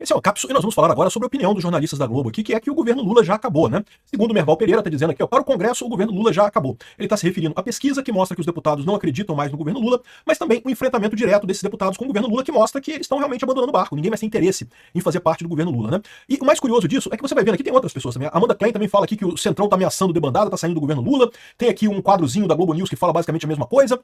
Esse é o Cápsula e nós vamos falar agora sobre a opinião dos jornalistas da Globo aqui, que é que o governo Lula já acabou, né? Segundo o Merval Pereira, está dizendo aqui, ó, para o Congresso, o governo Lula já acabou. Ele está se referindo à pesquisa que mostra que os deputados não acreditam mais no governo Lula, mas também o enfrentamento direto desses deputados com o governo Lula, que mostra que eles estão realmente abandonando o barco. Ninguém mais tem interesse em fazer parte do governo Lula, né? E o mais curioso disso é que você vai vendo aqui, tem outras pessoas também. A Amanda Klein também fala aqui que o Centrão está ameaçando debandada, está saindo do governo Lula. Tem aqui um quadrozinho da Globo News que fala basicamente a mesma coisa.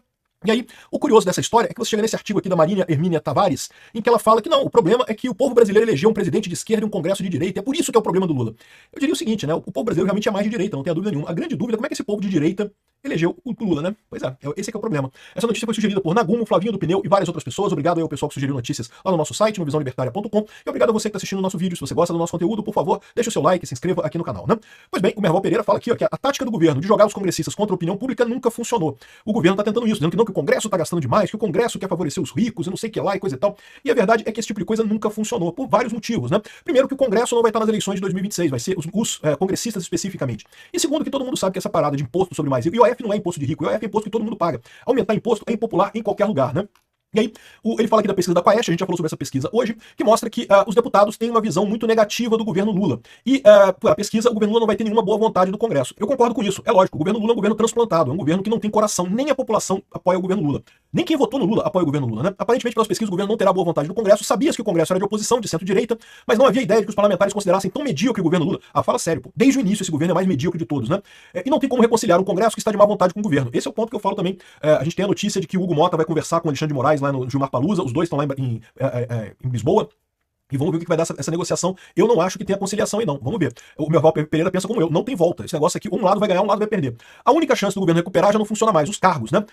E aí, o curioso dessa história é que você chega nesse artigo aqui da Marília Hermínia Tavares, em que ela fala que não, o problema é que o povo brasileiro elegeu um presidente de esquerda e um congresso de direita, é por isso que é o problema do Lula. Eu diria o seguinte, né, o povo brasileiro realmente é mais de direita, não tenha dúvida nenhuma. A grande dúvida é como é que esse povo de direita elegeu o Lula, né? Pois é, esse é que é o problema. Essa notícia foi sugerida por Nagumo, Flavinho do Pneu e várias outras pessoas. Obrigado aí ao pessoal que sugeriu notícias lá no nosso site, no visãolibertaria.com. E obrigado a você que está assistindo o nosso vídeo. Se você gosta do nosso conteúdo, por favor, deixa o seu like e se inscreva aqui no canal, né? Pois bem, o Merval Pereira fala aqui ó, que a tática do governo de jogar os congressistas contra a opinião pública nunca funcionou. O governo está tentando isso, dizendo que não, que o Congresso está gastando demais, que o Congresso quer favorecer os ricos e não sei o que lá e coisa e tal. E a verdade é que esse tipo de coisa nunca funcionou, por vários motivos, né? Primeiro, que o Congresso não vai estar nas eleições de 2026, vai ser os congressistas especificamente. E segundo, que todo mundo sabe que essa parada de imposto sobre mais rico, IOF não é imposto de rico, IOF é imposto que todo mundo paga. Aumentar imposto é impopular em qualquer lugar, né? E aí, ele fala aqui da pesquisa da Quaest, a gente já falou sobre essa pesquisa hoje, que mostra que os deputados têm uma visão muito negativa do governo Lula. E a pesquisa, o governo Lula não vai ter nenhuma boa vontade do Congresso. Eu concordo com isso, é lógico, o governo Lula é um governo transplantado, é um governo que não tem coração, nem a população apoia o governo Lula. Nem quem votou no Lula apoia o governo Lula, né? Aparentemente, pelas pesquisas, o governo não terá boa vontade do Congresso, sabia-se que o Congresso era de oposição, de centro-direita, mas não havia ideia de que os parlamentares considerassem tão medíocre o governo Lula. Fala sério, pô. Desde o início esse governo é mais medíocre de todos, né? E não tem como reconciliar um Congresso que está de má vontade com o governo. Esse é o ponto que eu falo também. A gente tem a notícia de que o Hugo Mota vai conversar com o Alexandre de Moraes lá no Gilmar Palusa, os dois estão lá em Lisboa. E vamos ver o que vai dar essa negociação. Eu não acho que tenha conciliação aí, não. Vamos ver. O Merval Pereira pensa como eu. Não tem volta. Esse negócio aqui, um lado vai ganhar, um lado vai perder. A única chance do governo recuperar já não funciona mais. Os cargos, né?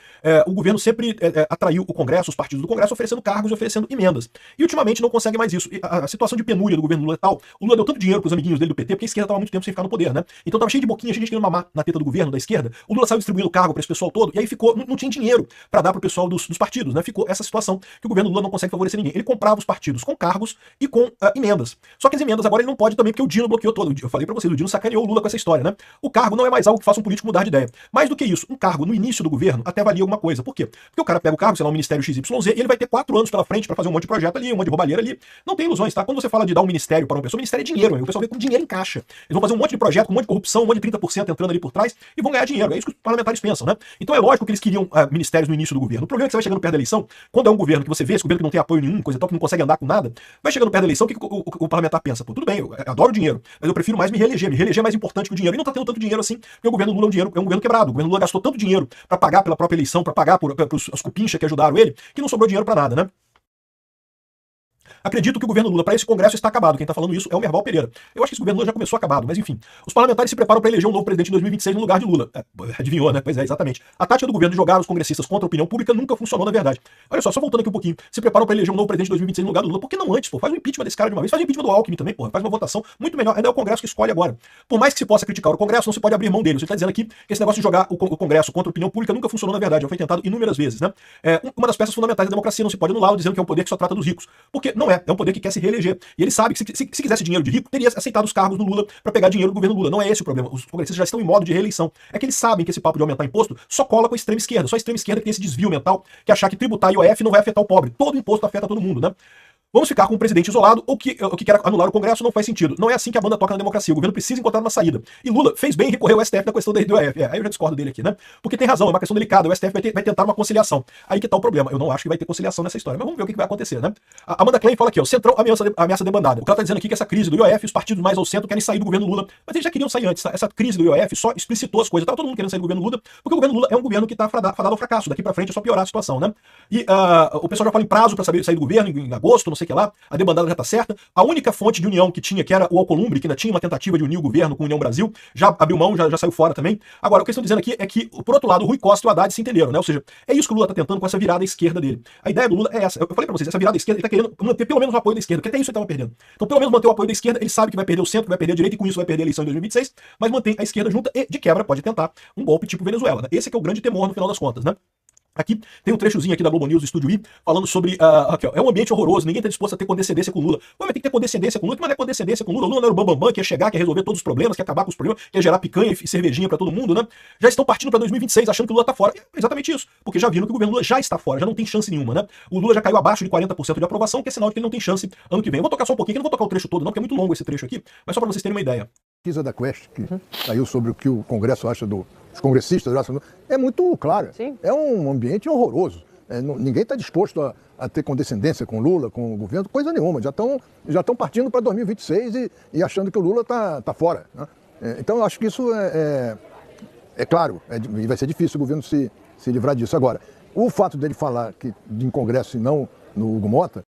O governo sempre atraiu o Congresso, os partidos do Congresso, oferecendo cargos e oferecendo emendas. E ultimamente não consegue mais isso. A situação de penúria do governo Lula é tal. O Lula deu tanto dinheiro pros amiguinhos dele do PT, porque a esquerda estava há muito tempo sem ficar no poder, né? Então tava cheio de boquinha, gente querendo mamar na teta do governo, da esquerda. O Lula saiu distribuindo cargo para esse pessoal todo, e aí ficou, não tinha dinheiro para dar pro pessoal dos partidos, né? Ficou essa situação que o governo Lula não consegue favorecer ninguém. Ele comprava os partidos com cargos e com emendas. Só que as emendas agora ele não pode também, porque o Dino bloqueou todo. Eu falei pra vocês, o Dino sacaneou o Lula com essa história, né? O cargo não é mais algo que faça um político mudar de ideia. Mais do que isso, um cargo no início do governo até valia alguma coisa. Por quê? Porque o cara pega o cargo, sei lá, um ministério XYZ, e ele vai ter 4 anos pela frente pra fazer um monte de projeto ali, um monte de roubalheira ali. Não tem ilusões, tá? Quando você fala de dar um ministério para uma pessoa, o ministério é dinheiro, o pessoal vê com dinheiro em caixa. Eles vão fazer um monte de projeto, com um monte de corrupção, um monte de 30% entrando ali por trás, e vão ganhar dinheiro. É isso que os parlamentares pensam, né? Então é lógico que eles queriam ministérios no início do governo. O problema é que você vai chegando perto da eleição, quando é um governo que você vê, esse governo que não tem apoio nenhum, coisa e tal, que não consegue andar com nada, vai chegando perto da eleição, o que o parlamentar pensa? Pô, tudo bem, eu adoro dinheiro, mas eu prefiro mais me reeleger. Me reeleger é mais importante que o dinheiro. E não tá tendo tanto dinheiro assim, porque o governo Lula é um governo quebrado. O governo Lula gastou tanto dinheiro para pagar pela própria eleição, para pagar por as cupinchas que ajudaram ele, que não sobrou dinheiro para nada, né? Acredito que o governo Lula, para esse Congresso, está acabado. Quem está falando isso é o Merval Pereira. Eu acho que esse governo Lula já começou acabado, mas enfim. Os parlamentares se preparam para eleger um novo presidente em 2026 no lugar de Lula. Adivinhou, né? Pois é, exatamente. A tática do governo de jogar os congressistas contra a opinião pública nunca funcionou, na verdade. Olha só voltando aqui um pouquinho. Se preparam para eleger um novo presidente em 2026 no lugar do Lula. Por que não antes, pô? Faz um impeachment desse cara de uma vez. Faz um impeachment do Alckmin também, pô. Faz uma votação muito melhor. Ainda é o Congresso que escolhe agora. Por mais que se possa criticar o Congresso, não se pode abrir mão dele. Você está dizendo aqui que esse negócio de jogar o Congresso contra a opinião pública nunca funcionou, na verdade. Já foi tentado inúmeras vezes, né? Uma das peças fundamentais da democracia, não se pode anulá-lo dizendo que é um poder que só trata dos ricos. Porque não é. É um poder que quer se reeleger. E ele sabe que se quisesse dinheiro de rico, teria aceitado os cargos do Lula para pegar dinheiro do governo Lula. Não é esse o problema. Os congressistas já estão em modo de reeleição. É que eles sabem que esse papo de aumentar imposto só cola com a extrema esquerda. Só a extrema esquerda que tem esse desvio mental, que achar que tributar IOF não vai afetar o pobre. Todo imposto afeta todo mundo, né? Vamos ficar com um presidente isolado ou que quer anular o Congresso não faz sentido. Não é assim que a banda toca na democracia. O governo precisa encontrar uma saída. E Lula fez bem em recorrer ao STF na questão do IOF. Aí eu já discordo dele aqui, né? Porque tem razão, é uma questão delicada. O STF vai tentar uma conciliação. Aí que tá o problema. Eu não acho que vai ter conciliação nessa história. Mas vamos ver o que vai acontecer, né? A Amanda Klein fala aqui, ó, Centrão ameaça debandada. O que ela tá dizendo aqui é que essa crise do IOF, os partidos mais ao centro querem sair do governo Lula. Mas eles já queriam sair antes. Tá? Essa crise do IOF só explicitou as coisas. Tava todo mundo querendo sair do governo Lula, porque o governo Lula é um governo que tá fadado ao fracasso. Daqui pra frente é só piorar a situação, né? E o pessoal já fala em prazo pra sair do governo em agosto, não sei o que lá. A debandada já tá certa. A única fonte de união que tinha, que era o Alcolumbre, que ainda tinha uma tentativa de unir o governo com a União Brasil, já abriu mão, já saiu fora também. Agora, o que eles estão dizendo aqui é que, por outro lado, o Rui Costa e o Haddad se entenderam, né? Ou seja, é isso que o Lula tá tentando com essa virada à esquerda dele. A ideia do Lula é essa. Eu falei pra vocês, essa virada à esquerda, ele tá querendo manter pelo menos o apoio da esquerda, porque até isso ele tava perdendo. Então, pelo menos manter o apoio da esquerda, ele sabe que vai perder o centro, que vai perder a direita, e com isso vai perder a eleição em 2026, mas mantém a esquerda junta e, de quebra, pode tentar um golpe tipo Venezuela, né? Esse é que é o grande temor no final das contas, né? Aqui tem um trechozinho aqui da Globo News, do Estúdio I, falando sobre, aqui, ó, é um ambiente horroroso, ninguém está disposto a ter condescendência com Lula. Mas tem que ter condescendência com Lula, que não é condescendência com Lula. Lula não era o bambambam, que ia chegar, que ia resolver todos os problemas, que ia acabar com os problemas, que ia gerar picanha e cervejinha para todo mundo, né? Já estão partindo para 2026, achando que o Lula tá fora. É exatamente isso, porque já viram que o governo Lula já está fora, já não tem chance nenhuma, né? O Lula já caiu abaixo de 40% de aprovação, que é sinal de que ele não tem chance ano que vem. Eu vou tocar só um pouquinho, que eu não vou tocar o trecho todo não, porque é muito longo esse trecho aqui, mas só para vocês terem uma ideia. Pesquisa da Quest, que saiu sobre o que o Congresso acha dos congressistas, é muito clara. Sim. É um ambiente horroroso. Ninguém está disposto a ter condescendência com Lula, com o governo, coisa nenhuma. Já estão partindo para 2026 e achando que o Lula está fora, né? Então, eu acho que isso é claro, e vai ser difícil o governo se livrar disso. Agora, o fato dele falar que em Congresso e não no Hugo Mota,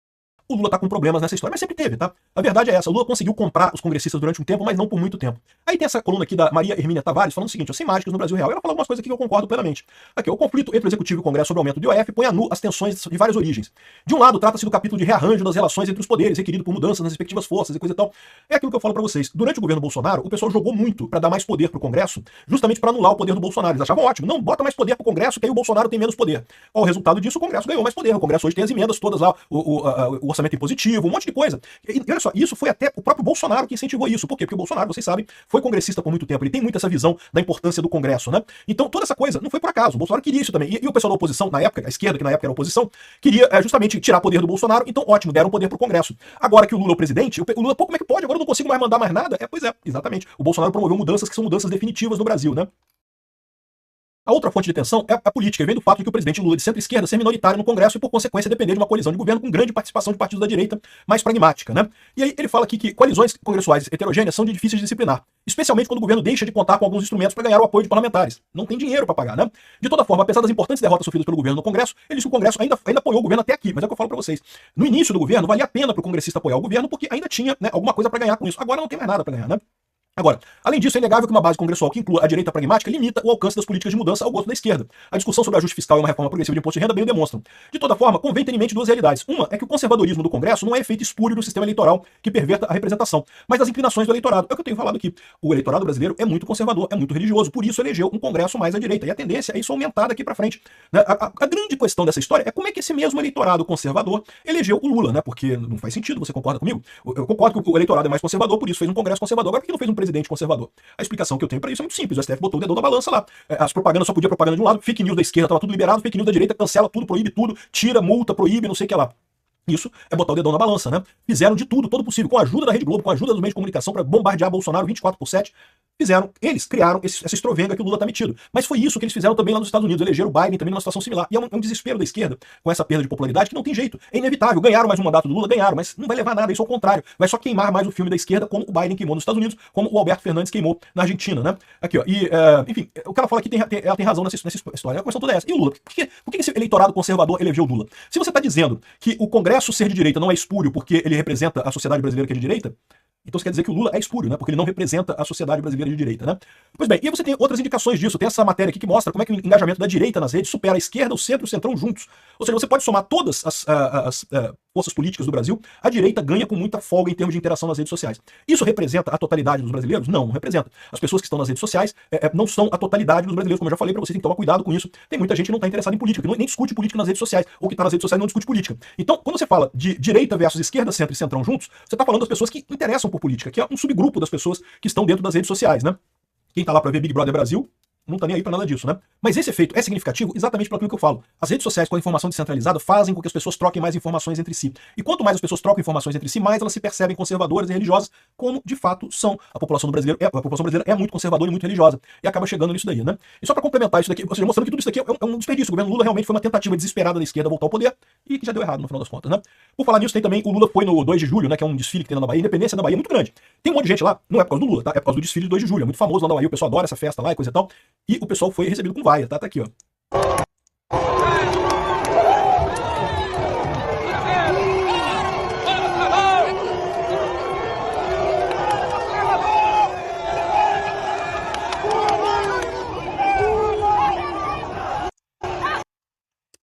o Lula tá com problemas nessa história, mas sempre teve, tá? A verdade é essa, o Lula conseguiu comprar os congressistas durante um tempo, mas não por muito tempo. Aí tem essa coluna aqui da Maria Hermínia Tavares falando o seguinte, ó, sem mágicas no Brasil real. Ela fala algumas coisas aqui que eu concordo plenamente. Aqui, ó, o conflito entre o Executivo e o Congresso sobre o aumento do IOF põe a nu as tensões de várias origens. De um lado, trata-se do capítulo de rearranjo das relações entre os poderes, requerido por mudanças nas respectivas forças e coisa e tal. É aquilo que eu falo pra vocês. Durante o governo Bolsonaro, o pessoal jogou muito pra dar mais poder pro Congresso, justamente pra anular o poder do Bolsonaro. Eles achavam ótimo. Não, bota mais poder pro Congresso, que aí o Bolsonaro tem menos poder. Qual o resultado disso? O Congresso ganhou mais poder. O Congresso hoje tem as emendas todas lá, o orçamento impositivo, um monte de coisa. E olha só, isso foi até o próprio Bolsonaro que incentivou isso. Por quê? Porque o Bolsonaro, vocês sabem, foi congressista por muito tempo. Ele tem muito essa visão da importância do Congresso, né? Então, toda essa coisa não foi por acaso. O Bolsonaro queria isso também. E o pessoal da oposição, na época, a esquerda, que na época era oposição, queria justamente tirar poder do Bolsonaro. Então, ótimo, deram poder pro Congresso. Agora que o Lula é o presidente, o Lula, pô, como é que pode? Agora eu não consigo mais mandar mais nada? Pois é, exatamente. O Bolsonaro promoveu mudanças que são mudanças definitivas no Brasil, né? A outra fonte de tensão é a política, e vem do fato de que o presidente Lula de centro-esquerda ser minoritário no Congresso e, por consequência, depender de uma coalizão de governo com grande participação de partidos da direita mais pragmática, né? E aí ele fala aqui que coalizões congressuais heterogêneas são difíceis de disciplinar, especialmente quando o governo deixa de contar com alguns instrumentos para ganhar o apoio de parlamentares. Não tem dinheiro para pagar, né? De toda forma, apesar das importantes derrotas sofridas pelo governo no Congresso, ele disse que o Congresso ainda apoiou o governo até aqui, mas é o que eu falo para vocês. No início do governo, valia a pena para o congressista apoiar o governo porque ainda tinha, né, alguma coisa para ganhar com isso. Agora não tem mais nada para ganhar, né? Agora, além disso, é inegável que uma base congressual que inclua a direita pragmática limita o alcance das políticas de mudança ao gosto da esquerda. A discussão sobre ajuste fiscal e uma reforma progressiva de imposto de renda bem o demonstram. De toda forma, convém ter em mente duas realidades. Uma é que o conservadorismo do Congresso não é efeito espúrio do sistema eleitoral que perverta a representação, mas das inclinações do eleitorado. É o que eu tenho falado aqui. O eleitorado brasileiro é muito conservador, é muito religioso, por isso elegeu um Congresso mais à direita. E a tendência é isso aumentar daqui para frente. A grande questão dessa história é como é que esse mesmo eleitorado conservador elegeu o Lula, né? Porque não faz sentido, você concorda comigo? Eu concordo que o eleitorado é mais conservador, por isso fez um Congresso conservador. Agora, por que não fez um presidente conservador? A explicação que eu tenho para isso é muito simples. O STF botou o dedão na balança lá. As propagandas só podia propaganda de um lado, fake news da esquerda tava tudo liberado, fake news da direita cancela tudo, proíbe tudo, tira, multa, proíbe, não sei o que lá. Isso é botar o dedão na balança, né? Fizeram de tudo, todo possível, com a ajuda da Rede Globo, com a ajuda dos meios de comunicação para bombardear Bolsonaro 24/7. Eles criaram essa estrovenga que o Lula tá metido. Mas foi isso que eles fizeram também lá nos Estados Unidos. Elegeram o Biden também numa situação similar. E é um desespero da esquerda com essa perda de popularidade que não tem jeito. É inevitável. Ganharam mais um mandato do Lula, ganharam, mas não vai levar nada. Isso ao contrário. Vai só queimar mais o filme da esquerda, como o Biden queimou nos Estados Unidos, como o Alberto Fernandes queimou na Argentina, né? Aqui, ó. E, enfim, o cara fala aqui, ela tem razão nessa história. A questão toda é essa. E o Lula? Por que esse eleitorado conservador elegeu o Lula? Se você tá dizendo que o Congresso ser de direita não é espúrio porque ele representa a sociedade brasileira que é de direita, então isso quer dizer que o Lula é espúrio, né? Porque ele não representa a sociedade brasileira de direita, né? Pois bem, e você tem outras indicações disso. Tem essa matéria aqui que mostra como é que o engajamento da direita nas redes supera a esquerda, o centro e o centrão juntos. Ou seja, você pode somar todas as forças políticas do Brasil, a direita ganha com muita folga em termos de interação nas redes sociais. Isso representa a totalidade dos brasileiros? Não, não representa. As pessoas que estão nas redes sociais não são a totalidade dos brasileiros, como eu já falei pra vocês, tem que tomar cuidado com isso. Tem muita gente que não está interessada em política, que nem discute política nas redes sociais, ou que está nas redes sociais e não discute política. Então, quando você fala de direita versus esquerda, centro e centrão juntos, você está falando das pessoas que interessam por política, que é um subgrupo das pessoas que estão dentro das redes sociais, né? Quem tá lá pra ver Big Brother Brasil não tá nem aí pra nada disso, né? Mas esse efeito é significativo exatamente pelo que eu falo. As redes sociais com a informação descentralizada fazem com que as pessoas troquem mais informações entre si. E quanto mais as pessoas trocam informações entre si, mais elas se percebem conservadoras e religiosas, como de fato são. A população brasileira é muito conservadora e muito religiosa. E acaba chegando nisso daí, né? E só pra complementar isso daqui, ou seja, mostrando que tudo isso daqui é um desperdício. O governo Lula realmente foi uma tentativa desesperada da esquerda voltar ao poder e que já deu errado no final das contas, né? Por falar nisso, tem também, o Lula foi no 2 de julho, né? Que é um desfile que tem lá na Bahia. A Independência da Bahia é muito grande. Tem um monte de gente lá, não é por causa do Lula, tá? É por causa do desfile de 2 de julho. É muito famoso lá na Bahia, o pessoal adora essa festa lá e coisa e tal. E o pessoal foi recebido com vaia, tá? Tá aqui, ó.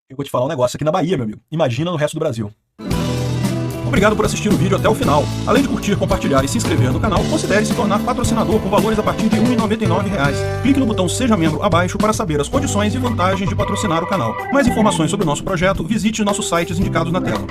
Eu vou te falar um negócio aqui na Bahia, meu amigo. Imagina no resto do Brasil. Obrigado por assistir o vídeo até o final. Além de curtir, compartilhar e se inscrever no canal, considere se tornar patrocinador com valores a partir de R$ 1,99. Clique no botão Seja Membro abaixo para saber as condições e vantagens de patrocinar o canal. Mais informações sobre o nosso projeto, visite nossos sites indicados na tela.